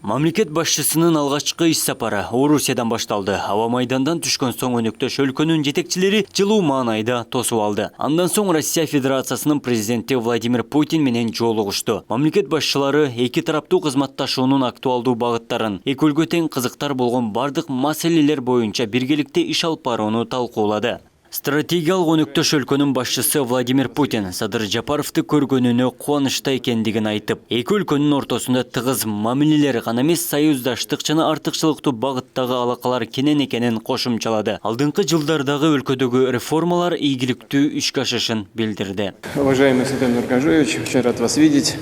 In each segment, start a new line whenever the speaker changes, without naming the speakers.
Мамлекет башчысынын алгачкы иш сапары Орусиядан башталды. Аба майдандан түшкөн соң өнөктөш өлкөнүн жетекчилери жылуу маанайда тосуп алды. Андан соң Россия Федерациясынын президенти Владимир Путин менен жолугушту. Мамлекет башчылары эки тараптуу кызматташуунун актуалдуу багыттарын, эки өлкө тең кызыктар болгон бардык маселелер боюнча биргеликте иш алып барууну талкуулады. Стратегиялык өнөктөш өлкөнүн башчысы Владимир Путин Садыр Жапаровду көргөнүнө кубанычта экендигин айтып, эки өлкөнүн ортосунда тыгыз мамилелер гана эмес, союздаштык жана артыкчылыктуу багыттагы алакалар кенен экенин кошумчалады. Алдыңкы жылдардагы өлкөдөгү реформалар ийгиликтүү ишке ашышын билдирди.
Уважаемый Светлана Нуркажоевич, очень рад вас видеть.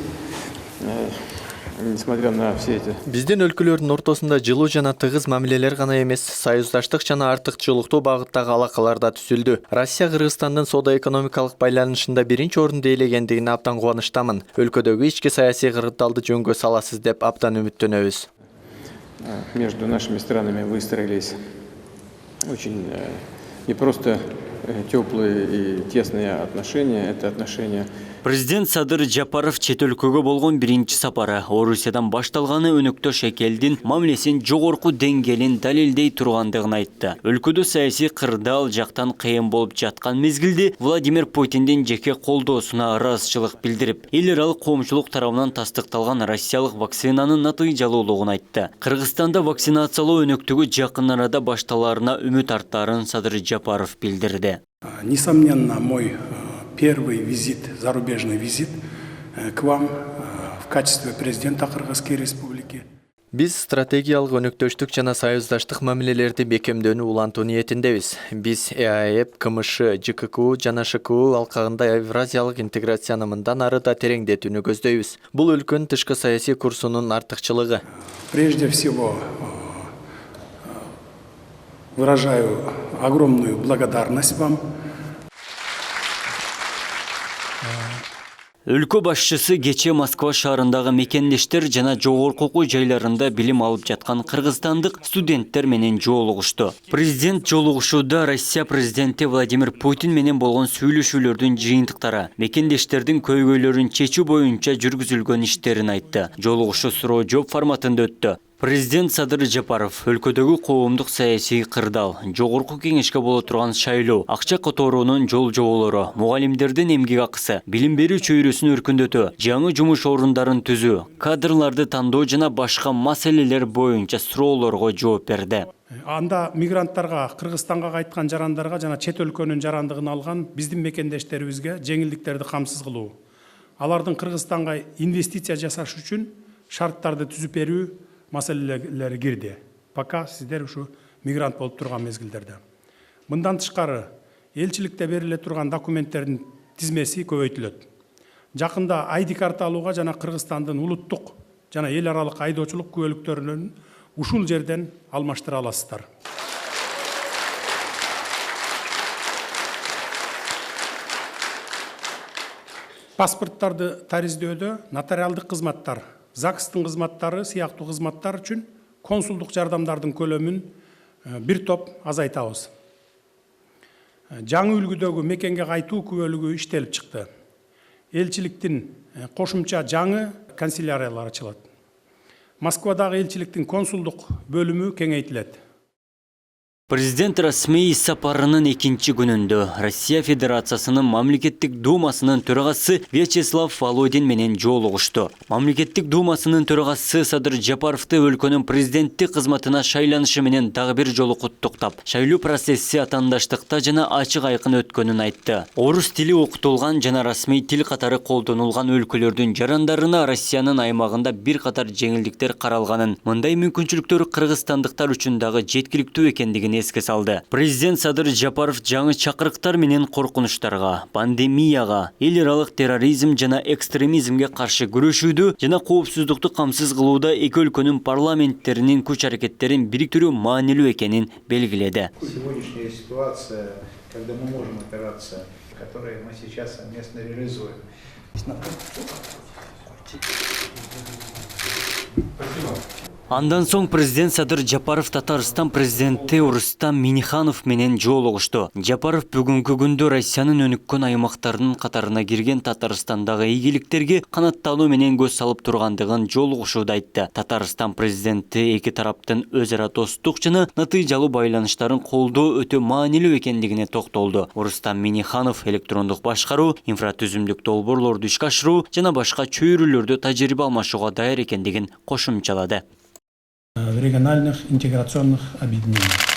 Несмотря на все эти...
Биздин өлкөлөрдүн ортосунда жылуу жана тыгыз мамилелер гана эмес, союздаштык жана артыкчылыктуу багыттагы алакалар да түзүлдү. Россия Кыргызстандын соода-экономикалык байланышында биринчи орунду ээлегендигине абдан кубанычтамын. Өлкөдөгү ички саясий кыргыздалды жөнгө саласыз деп абдан үмүттөнөбүз.
Между нашими странами выстроились очень не просто теплые и тесные отношения, это отношения.
Президент Садыр Жапаров чет өлкөгө болгон биринчи сапары Орусиядан башталганы өнөктөш эки элдин мамилесин жогорку деңгээлин далилдей тургандыгын айтты. Өлкөдө саясий кырдаал жактан кыйын болуп жаткан мезгилде Владимир Путиндин жеке колдоосуна ыраазычылык билдирип, эл аралык коомчулук тарабынан тастыкталган россиялык вакцинанын натыйжалуулугун айтты. Кыргызстанда вакцинациялоо өнөктүгү жакын арада башталарына үмүт арттаарын Садыр Жапаров билдирди.
Несомненно, мой первый визит, зарубежный визит к вам в качестве президента Кыргызской республики.
Биз стратегиялык өнөктөштүк жана союздаштык мамилелерди бекемдөөнү улантуу ниетиндебиз. Биз ЭАЭП, КМШ, ЖККУ жана ШКУ алкагында евразиялык интеграцияны мындан ары да тереңдетүүнү көздөйбүз. Бул өлкөнүн тышкы саясий курсунун артыкчылыгы.
Прежде всего, выражаю огромную благодарность вам.
Өлкө башчысы кече Москва шаарындагы мекендештер жана жогорку окуу жайларында билим алып жаткан кыргызстандык студенттер менен жолугушту. Президент жолугушууда Россия президенти Владимир Путин менен болгон сүйлөшүүлөрдүн жыйынтыктары, мекендештердин көйгөйлөрүн чечүү боюнча жүргүзүлгөн иштерин айтты. Жолугушуу суроо жооп форматында өттү. Президент Садыр Жапаров өлкөдөгү коомдук саясий кырдаал, жогорку кеңешке боло турган шайлоо, акча которуунун жол жоболору, мугалимдердин эмгек акысы, билим берүү чөйрөсүн өркүндөтүү, жаңы жумуш орундарын түзүү, кадрларды тандоо жана башка маселелер боюнча суроолорго жооп берди.
Анда мигранттарга, Кыргызстанга кайткан жарандарга жана чет өлкөнүн жарандыгын алган биздин мекендештерибизге жеңилдиктерди камсыз кылуу, алардын Кыргызстанга инвестиция жасаш үчүн шарттарды түзүп берүү маселелери кирди. Пока сиздер ушу мигрант болуп турган мезгилдерде. Мындан тышкары элчиликте бериле турган документтердин тизмеси көбөйтүлөт. Жакында ID карта алууга жана Кыргызстандын улуттук жана эл аралык айдоочулук күбөлүктөрүн ушул жерден алмаштыра аласыздар. Паспорттарды тариздөөдө нотариалдык кызматтар, ЗАГСтын кызматтары сыяктуу кызматтар үчүн консулдук жардамдардын көлөмүн бир топ азайтабыз. Жаңы үлгүдөгү мекенге кайтуу күбөлүгү иштелип чыкты. Элчиликтин кошумча жаңы канцеляриялар ачылат. Москвадагы элчиликтин консулдук бөлүмү кеңейтилет.
Президент расмий сапарынын экинчи күнүндө Россия Федерациясынын Мамлекеттик Думасынын төрагасы Вячеслав Володин менен жолугушту. Мамлекеттик Думасынын төрагасы Садыр Жапаровду өлкөнүн президенттик кызматына шайланышы менен дагы бир жолу куттуктап, шайлоо процесси атаандаштыкта жана ачык айкын өткөнүн айтты. Орус тили окутулган жана расмий тил катары колдонулган өлкөлөрдүн жарандарына Россиянын аймагында бир катар жеңилдиктер каралганын, мындай мүмкүнчүлүктөр кыргызстандыктар үчүн дагы жеткиликтүү экендигин эске салды. Президент Садыр Жапаров жаңы чакырыктар менен коркунучтарга, пандемияга, эл аралык терроризм жана экстремизмге каршы күрөшүүдө жана коопсуздукту камсыз кылууда эки өлкөнүн парламенттеринин күч-аракеттерин бириктирүү маанилүү экенин белгиледи.
Сегодняшняя ситуация, когда мы можем опираться, которые мы сейчас совместно реализуем.
Андан соң президент Садыр Жапаров Татарстан президенти Рустам Минниханов менен жолугушту. Жапаров бүгүнкү күндө Россиянын өнүккөн аймактарынын катарына кирген Татарстандагы ийгиликтерге канаттануу менен көз салып тургандыгын жолугушууда айтты. Татарстан президенти эки тараптын өз ара достук жана натыйжалуу байланыштарын колдоо өтө маанилүү экендигине токтолду. Рустам Минниханов электрондук башкаруу, инфратүзүмдүк долбоорлорду ишке ашыруу жана башка чөйрөлөрдө тажрыйба алмашууга даяр экендигин кошумчалады.
В региональных интеграционных объединениях.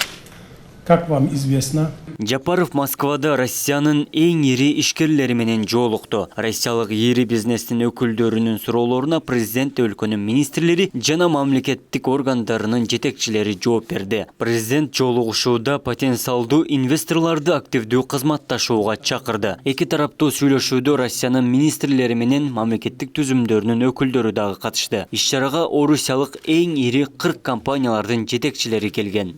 Как вам известно,
Жапаров Москвада Россиянын эң ири ишкерлери менен жолукту. Россиялык ири бизнестин өкүлдөрүнүн суроолоруна президент өлкөнүн министрлери жана мамлекеттик органдарынын жетекчилери жооп берди. Президент жолугушууда потенциалдуу инвесторлорду активдүү кызматташууга чакырды. Эки тараптуу сүйлөшүүдө Россиянын министрлери менен мамлекеттик түзүмдөрүнүн өкүлдөрү дагы катышты. Иш-чарага орусиялык эң ири 40 компаниялардын жетекчилери келген.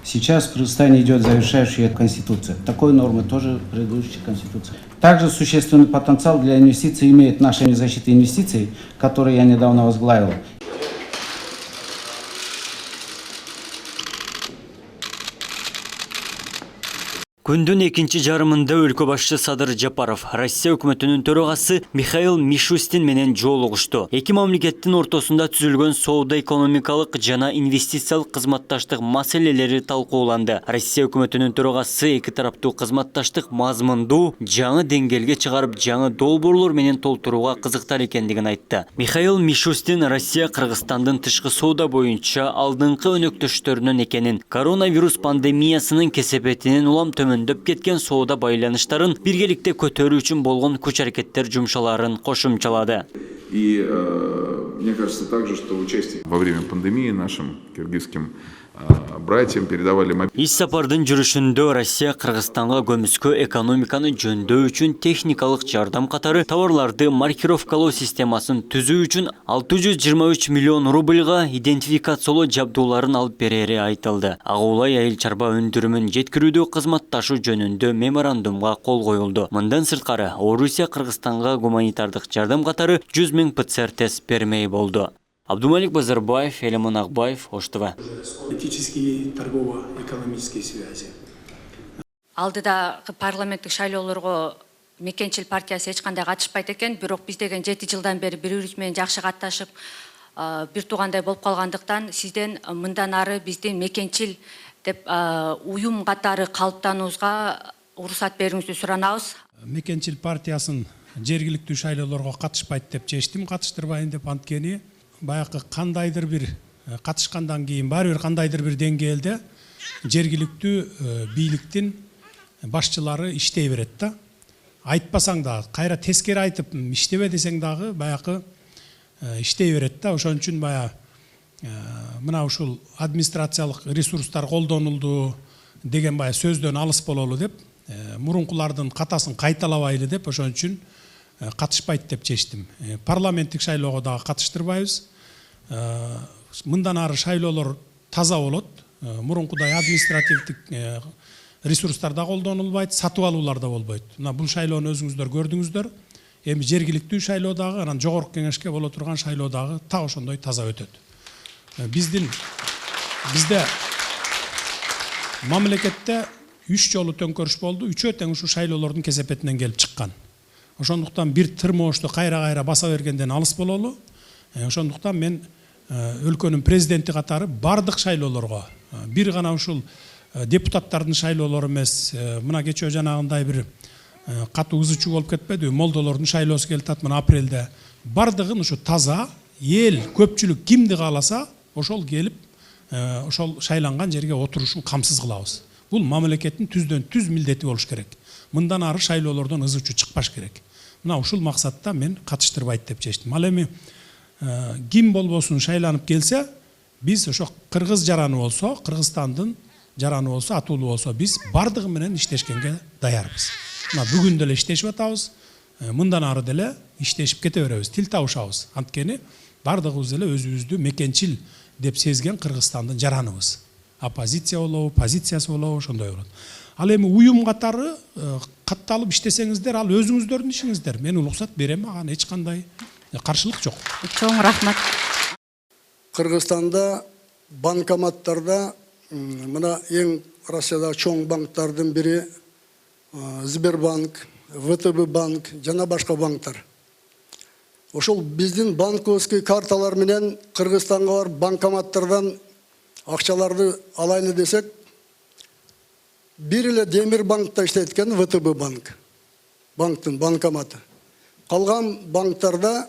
Сейчас в Кыргызстане идет завершающая конституция. Такой нормы тоже в предыдущей конституции. Также существенный потенциал для инвестиций имеет наша защита инвестиций, которую я недавно возглавил.
Күндүн экинчи жарымында өлкө башчы Садыр Жапаров Россия өкмөтүнүн төрагасы Михаил Мишустин менен жолугушту. Эки мамлекеттин ортосунда түзүлгөн соода-экономикалык жана инвестициялык кызматташтык маселелери талкууланды. Россия өкмөтүнүн төрагасы эки тараптуу кызматташтык мазмундуу жаңы деңгээлге чыгарып, жаңы долбоорлор менен толтурууга кызыктар экендигин айтты. Михаил Мишустин Россия Кыргызстандын тышкы соода боюнча алдыңкы өнөктөштөрүнөн экенин, коронавирус пандемиясынын кесепетинен улам төмөндөп кеткен соода байланыштарын биргеликте көтөрүү үчүн болгон күч-аракеттер жумшаларын кошумчалады.
И мне кажется также, что участие во время пандемии нашим киргизским братьям передавали мобильные.
Иш сапардын жүрүшүндө Россия Кыргызстанга көмүскө экономиканы жөндөүү үчүн техникалык жардам катары товарларды маркировкалоо системасын түзүү үчүн 623 миллион рубльга идентификациялоо жабдууларын алып берери айтылды. Агуулай айыл чарба өндүрүмүн жеткирүүдө кызматташуу жөнүндө меморандумга кол коюлду. Мындан сырткары Орусия Кыргызстанга гуманитардык жардам катары 100 000 ПЦР тест бермей болду. Абдумалик Базарбаев, Элемон Акбаев, Ош ТВ.
политические, торгово-экономические связи.
Алдыда парламенттик шайлоолорго Мекенчил партиясы эч кандай катышпайт экен, бирок биз деген 7 жылдан бери бири-бирибиз менен жакшы катташып, бир туугандай болуп калгандыктан сизден мындан ары биздин Мекенчил деп уюм катары калыптануубузга уруксат берүүңүздү суранабыз.
Мекенчил партиясын жергиликтүү шайлоолорго катышпайт деп чечтим, катыштырбайын деп, анткени баягы кандайдыр бир катышкандан кийин баары бир кандайдыр бир деңгээлде жергиликтүү бийликтин башчылары иштей берет да. Айтпасаң дагы, кайра тескери айтып иштебе десең дагы баягы иштей берет да. Ошон үчүн мына ушул администрациялык ресурстар колдонулду деген сөздөн алыс бололу деп, мурункулардын катасын кайталабайлы деп, ошон үчүн катышпайт деп чечтим. Парламенттик шайлоого дагы катыштырбайбыз. Мындан ары шайлоолор таза болот. Мурункудай административдик ресурстар да колдонулбайт, сатып алуулар да болбойт. Мына бул шайлоону өзүңүздөр көрдүңүздөр. Эми жергиликтүү шайлоо дагы, анан жогорку кеңешке боло турган шайлоо дагы так ошондой таза өтөт. Бизде мамлекетте 3 жолу төңкөрүш болду. Үчөө тең ушу шайлоолордун кесепетинен келип чыккан. Ошондуктан бир тырмоошто кайра баса бергенден алыс бололу. Ошондуктан мен өлкөнүн президенти катары бардык шайлоолорго, бир гана ушул депутаттардын шайлоолору эмес, мына кечөө жанагындай бир катуу ызычуу болуп кетпеди, молдолордун шайлоосу келатат мына апрелде. Бардыгын ушу таза, эл, көпчүлүк кимди кааласа, ошол келип, ошол шайланган жерге отурушун камсыз кылабыз. Бул мамлекеттин түздөн түз милдети болуш керек. Мындан ары шайлоолордон ызычуу чыкпаш керек. Мына ушул максатта мен катыштырбайт деп чечтим. Ал эми ким болбосун шайланып келсе, биз ошо кыргыз жараны болсо, Кыргызстандын жараны болсо, атуулуу болсо, биз бардыгы менен иштешкенге даярбыз. Мына бүгүн деле иштешип атабыз. Мындан ары деле иштешип кете беребиз, тил табышабыз. Анткени бардыгыбыз деле өзүбүздү Мекенчил деп сезген Кыргызстандын жараныбыз. Оппозиция болобу, позициясы болобу, ошондой болот. Ал эми уюм катары катталып иштесеңиздер, ал өзүңүздөрдүн ишиңиздер. Мен уруксат берем, ага эч кандай каршылык жок.
Чоң рахмат.
Кыргызстанда банкоматтарда мына ең Россияда чоң банктардың бири Сбербанк, ВТБ банк, жана башка банктар. Ошол биздин банковский карталар менен Кыргызстанга барып банкоматтардан акчаларды алайлы десек, бир эле Демир банкта иштейт экен ВТБ банк. Банктын банкоматы. Калган банктарда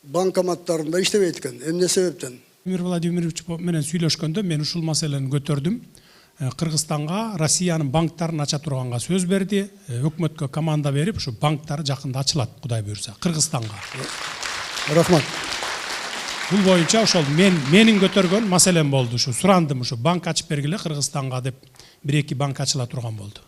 банкоматтарында иштебейт экен. Эмне себептен?
Владимир Владимирович менен сүйлөшкөндө мен ушул маселени көтөрдүм. Кыргызстанга Россиянын банктарын ача турганга сөз берди. Өкмөткө команда берип, ушу банктар жакында ачылат, Кудай буйрса, Кыргызстанга.
Рахмат.
Бул боюнча ошол менин көтөргөн маселем болду. Ушу сурандым, ушу банк ачып бергиле Кыргызстанга деп, 1-2 банк ачыла турган болду.